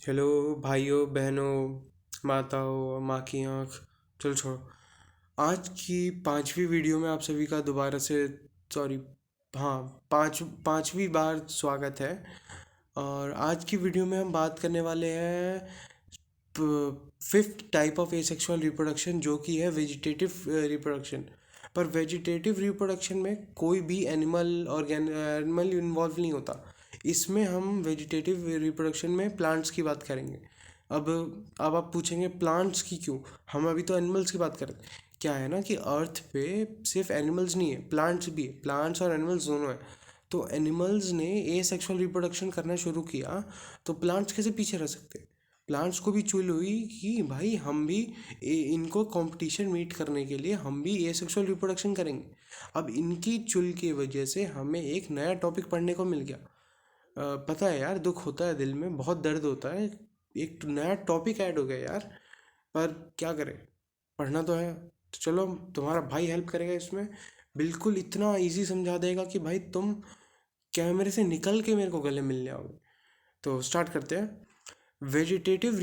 Hello भाइयों बहनों, माताओं, माँ की आँख। चलो छोड़ो। आज की पांचवी वीडियो में आप सभी का दोबारा से, सॉरी, हाँ, पांचवी बार स्वागत है। और आज की वीडियो में हम बात करने वाले हैं fifth type of asexual reproduction, जो कि है वेजिटेटिव रिप्रोडक्शन। पर वेजिटेटिव रिप्रोडक्शन में कोई भी एनिमल इन्वॉल्व नहीं होता। इसमें हम वेजिटेटिव रिप्रोडक्शन में प्लांट्स की बात करेंगे। अब अब आप पूछेंगे प्लांट्स की क्यों, हम अभी तो एनिमल्स की बात कर रहे हैं। क्या है ना कि अर्थ पे सिर्फ एनिमल्स नहीं है, प्लांट्स भी है। प्लांट्स और एनिमल्स दोनों है। तो एनिमल्स ने ए सेक्सुअल रिप्रोडक्शन करना शुरू किया, तो प्लांट्स कैसे पीछे रह सकते। प्लांट्स को भी चुल हुई कि भाई हम भी इनको कंपटीशन मीट करने के लिए हम भी ए सेक्सुअल रिप्रोडक्शन करेंगे। अब इनकी चुल की वजह से हमें एक नया टॉपिक पढ़ने को मिल गया। पता है यार, दुख होता है, दिल में बहुत दर्द होता है। एक नया टॉपिक ऐड हो गया यार। पर क्या करें, पढ़ना तो है। तो चलो, तुम्हारा भाई हेल्प करेगा इसमें। बिल्कुल इतना इजी समझा देगा कि भाई तुम कैमरे से निकल के मेरे को गले मिलने आओगे। तो स्टार्ट करते हैं। वेजिटेटिव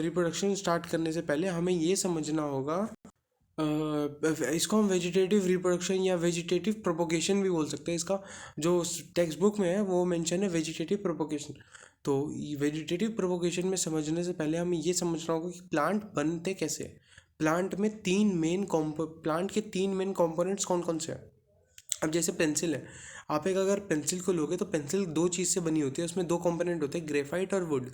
रिप्रोडक्शन स्टार्ट करने से पहले हमें ये समझना होगा, इसको हम वेजिटेटिव रिप्रोडक्शन या वेजिटेटिव प्रोपोगेशन भी बोल सकते हैं। इसका जो टेक्स्ट बुक में है वो मेंशन है वेजिटेटिव प्रोपोगेशन। तो वेजिटेटिव प्रोपोगेशन में समझने से पहले हमें ये समझना होगा कि प्लांट बनते कैसे हैं। प्लांट के तीन मेन कंपोनेंट्स कौन कौन से हैं। अब जैसे पेंसिल है, आप एक अगर पेंसिल को लोगे तो पेंसिल दो चीज़ से बनी होती है, उसमें दो कंपोनेंट होते हैं, ग्रेफाइट और वुड।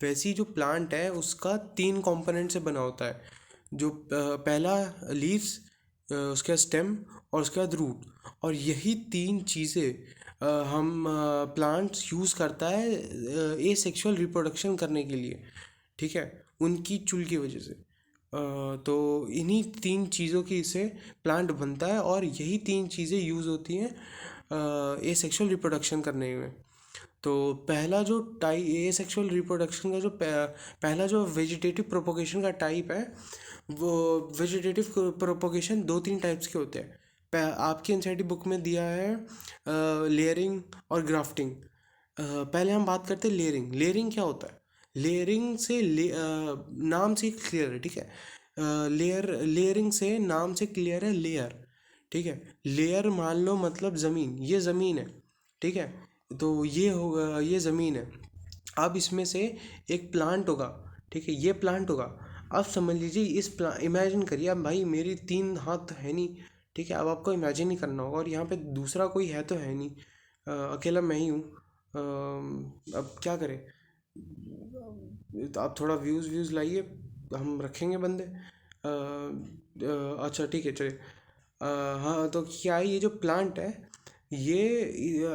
वैसी जो प्लांट है उसका तीन कंपोनेंट से बना होता है। जो पहला लीव्स, उसके बाद स्टेम और उसके बाद रूट। और यही तीन चीज़ें हम प्लांट्स यूज़ करता है ए सेक्सुअल रिप्रोडक्शन करने के लिए। ठीक है, उनकी चुल की वजह से। तो इन्हीं तीन चीज़ों की से प्लांट बनता है, और यही तीन चीज़ें यूज़ होती हैं ए सेक्सुअल रिप्रोडक्शन करने में। तो पहला जो ए सेक्सुअल रिप्रोडक्शन का जो पहला जो वेजिटेटिव प्रोपोगेशन का टाइप है, वो वेजिटेटिव प्रोपोगेशन दो तीन टाइप्स के होते हैं। आपकी एनसीईआरटी बुक में दिया है लेयरिंग और ग्राफ्टिंग। पहले हम बात करते हैं लेयरिंग। लेयरिंग क्या होता है। लेयरिंग से नाम से क्लियर है, ठीक है। लेयरिंग से नाम से क्लियर है, लेयर। ठीक है, लेयर मान लो मतलब ज़मीन, ये ज़मीन है। ठीक है, तो ये होगा, ये ज़मीन है। अब इसमें से एक प्लांट होगा। ठीक है, ये प्लांट होगा। अब समझ लीजिए इमेजिन करिए, अब भाई मेरी तीन हाथ है नहीं। ठीक है, अब आपको इमेजिन ही करना होगा, और यहाँ पे दूसरा कोई है तो है नहीं। अकेला मैं ही हूँ। अब क्या करें। तो आप थोड़ा व्यूज़ लाइए, हम रखेंगे बंदे। अच्छा ठीक है, चलिए। हाँ, तो क्या है, ये जो प्लांट है, ये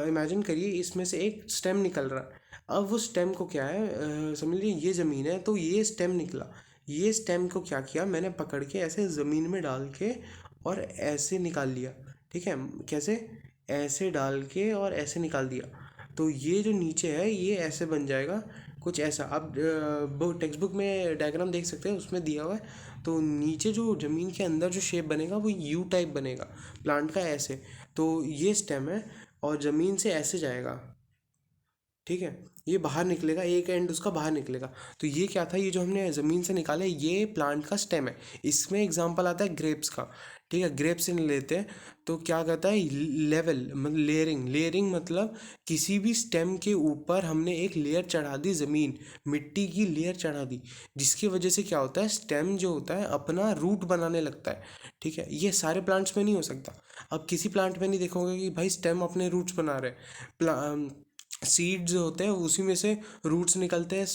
इमेजिन करिए इसमें से एक स्टेम निकल रहा है। अब वो स्टेम को क्या है, समझ लीजिए ये ज़मीन है, तो ये स्टेम निकला। ये स्टेम को क्या किया, मैंने पकड़ के ऐसे ज़मीन में डाल के और ऐसे निकाल लिया। ठीक है, कैसे, ऐसे डाल के और ऐसे निकाल दिया। तो ये जो नीचे है ये ऐसे बन जाएगा, कुछ ऐसा। आप टेक्स्ट बुक में डायग्राम देख सकते हैं, उसमें दिया हुआ है। तो नीचे जो ज़मीन के अंदर जो शेप बनेगा वो यू टाइप बनेगा प्लांट का, ऐसे। तो ये स्टेम है और ज़मीन से ऐसे जाएगा। ठीक है, ये बाहर निकलेगा, एक एंड उसका बाहर निकलेगा। तो ये क्या था, ये जो हमने ज़मीन से निकाला है ये प्लांट का स्टेम है। इसमें एग्जांपल आता है ग्रेप्स का। ठीक है, ग्रेप्स से लेते हैं। तो क्या कहता है, लेवल मतलब लेयरिंग। लेयरिंग मतलब किसी भी स्टेम के ऊपर हमने एक लेयर चढ़ा दी, ज़मीन मिट्टी की लेयर चढ़ा दी, जिसकी वजह से क्या होता है, स्टेम जो होता है अपना रूट बनाने लगता है। ठीक है, ये सारे प्लांट्स में नहीं हो सकता। अब किसी प्लांट में नहीं देखोगे कि भाई स्टेम अपने रूट्स बना रहे। सीड्स होते हैं उसी में से रूट्स निकलते हैं।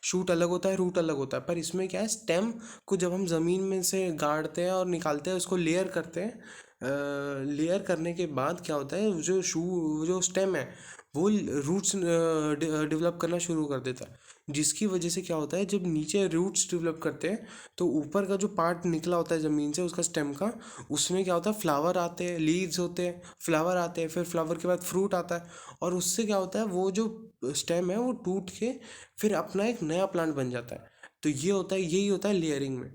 शूट अलग होता है, रूट अलग होता है। पर इसमें क्या है, स्टेम को जब हम ज़मीन में से गाड़ते हैं और निकालते हैं, उसको लेयर करते हैं। लेयर करने के बाद क्या होता है, जो स्टेम है वो रूट्स डेवलप करना शुरू कर देता है। जिसकी वजह से क्या होता है, जब नीचे रूट्स डेवलप करते हैं तो ऊपर का जो पार्ट निकला होता है ज़मीन से उसका स्टेम का, उसमें क्या होता है, फ्लावर आते हैं, लीव्स होते हैं, फ्लावर आते हैं, फिर फ्लावर के बाद फ्रूट आता है। और उससे क्या होता है, वो जो स्टेम है वो टूट के फिर अपना एक नया प्लांट बन जाता है। तो ये होता है, यही होता है लेयरिंग में।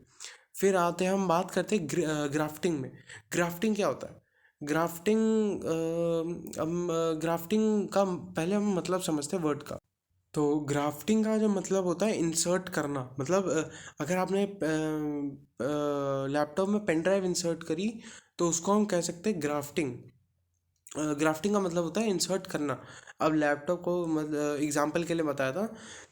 फिर आते हैं, हम बात करते हैं ग्राफ्टिंग में। ग्राफ्टिंग क्या होता है। ग्राफ्टिंग ग्राफ्टिंग का पहले हम मतलब समझते हैं वर्ड का। तो ग्राफ्टिंग का जो मतलब होता है इंसर्ट करना, मतलब अगर आपने लैपटॉप में पेन ड्राइव इंसर्ट करी तो उसको हम कह सकते हैं ग्राफ्टिंग। ग्राफ्टिंग का मतलब होता है इंसर्ट करना। अब लैपटॉप को मतलब एग्जांपल के लिए बताया था,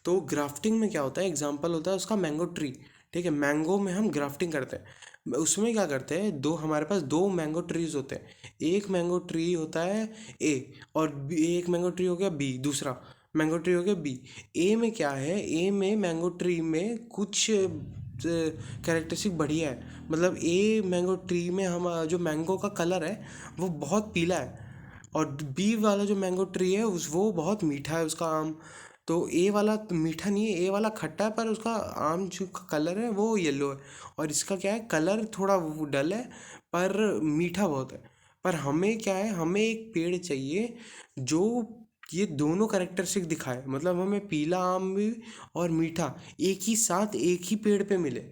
तो ग्राफ्टिंग में क्या होता है, एग्जांपल होता है उसका मैंगो ट्री। ठीक है, मैंगो में हम ग्राफ्टिंग करते हैं। उसमें क्या करते हैं, दो हमारे पास दो मैंगो ट्रीज होते हैं। एक मैंगो ट्री होता है ए, और एक मैंगो ट्री हो गया बी, दूसरा मैंगो ट्री हो गया बी। ए में क्या है, ए में मैंगो ट्री में कुछ कैरेक्टरिस्टिक बढ़िया है। मतलब ए मैंगो ट्री में हम जो मैंगो का कलर है वो बहुत पीला है, और बी वाला जो मैंगो ट्री है उस वो बहुत मीठा है उसका आम। तो ए वाला तो मीठा नहीं है, ए वाला खट्टा है, पर उसका आम जो कलर है वो येलो है। और इसका क्या है, कलर थोड़ा वो डल है पर मीठा बहुत है। पर हमें क्या है, हमें एक पेड़ चाहिए जो ये दोनों कैरेक्टरिस्टिक दिखाए, मतलब हमें पीला आम भी और मीठा एक ही साथ एक ही पेड़ पे मिले।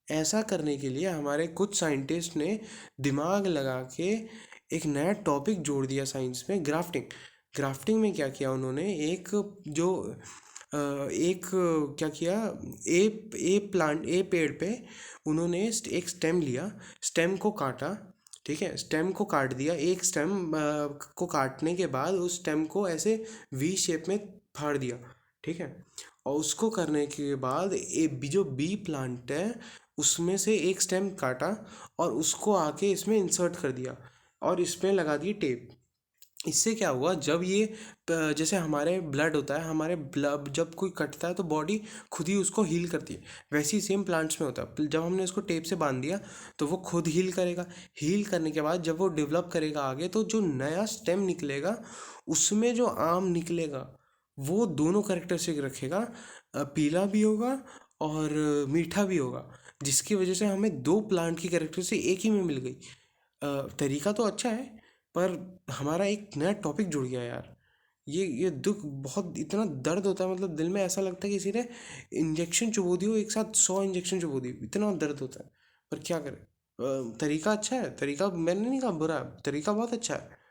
ऐसा करने के लिए हमारे कुछ साइंटिस्ट ने दिमाग लगा के एक नया टॉपिक जोड़ दिया साइंस में, ग्राफ्टिंग। ग्राफ्टिंग में क्या किया उन्होंने, एक जो एक क्या किया, ए ए प्लांट ए पेड़ पे उन्होंने एक स्टेम लिया, स्टेम को काटा। ठीक है, स्टेम को काट दिया, एक स्टेम को काटने के बाद उस स्टेम को ऐसे वी शेप में फाड़ दिया। ठीक है, और उसको करने के बाद जो बी प्लांट है उसमें से एक स्टेम काटा और उसको आके इसमें इंसर्ट कर दिया और इसमें लगा दी टेप। इससे क्या हुआ, जब ये जैसे हमारे ब्लड होता है, हमारे ब्लड जब कोई कटता है तो बॉडी खुद ही उसको हील करती है, वैसे ही सेम प्लांट्स में होता है। जब हमने इसको टेप से बांध दिया तो वो खुद हील करेगा। हील करने के बाद जब वो डेवलप करेगा आगे, तो जो नया स्टेम निकलेगा उसमें जो आम निकलेगा वो दोनों कैरेक्टरिस्टिक रखेगा, पीला भी होगा और मीठा भी होगा, जिसकी वजह से हमें दो प्लांट की कैरेक्टरिस्टिक एक ही में मिल गई। तरीका तो अच्छा है, पर हमारा एक नया टॉपिक जुड़ गया यार। ये दुख बहुत, इतना दर्द होता है, मतलब दिल में ऐसा लगता है कि किसी ने इंजेक्शन चुभो दी हो, एक साथ 100 इंजेक्शन चुभो दी, इतना दर्द होता है। पर क्या करें, तरीका अच्छा है, तरीका मैंने नहीं कहा बुरा है, तरीका बहुत अच्छा है।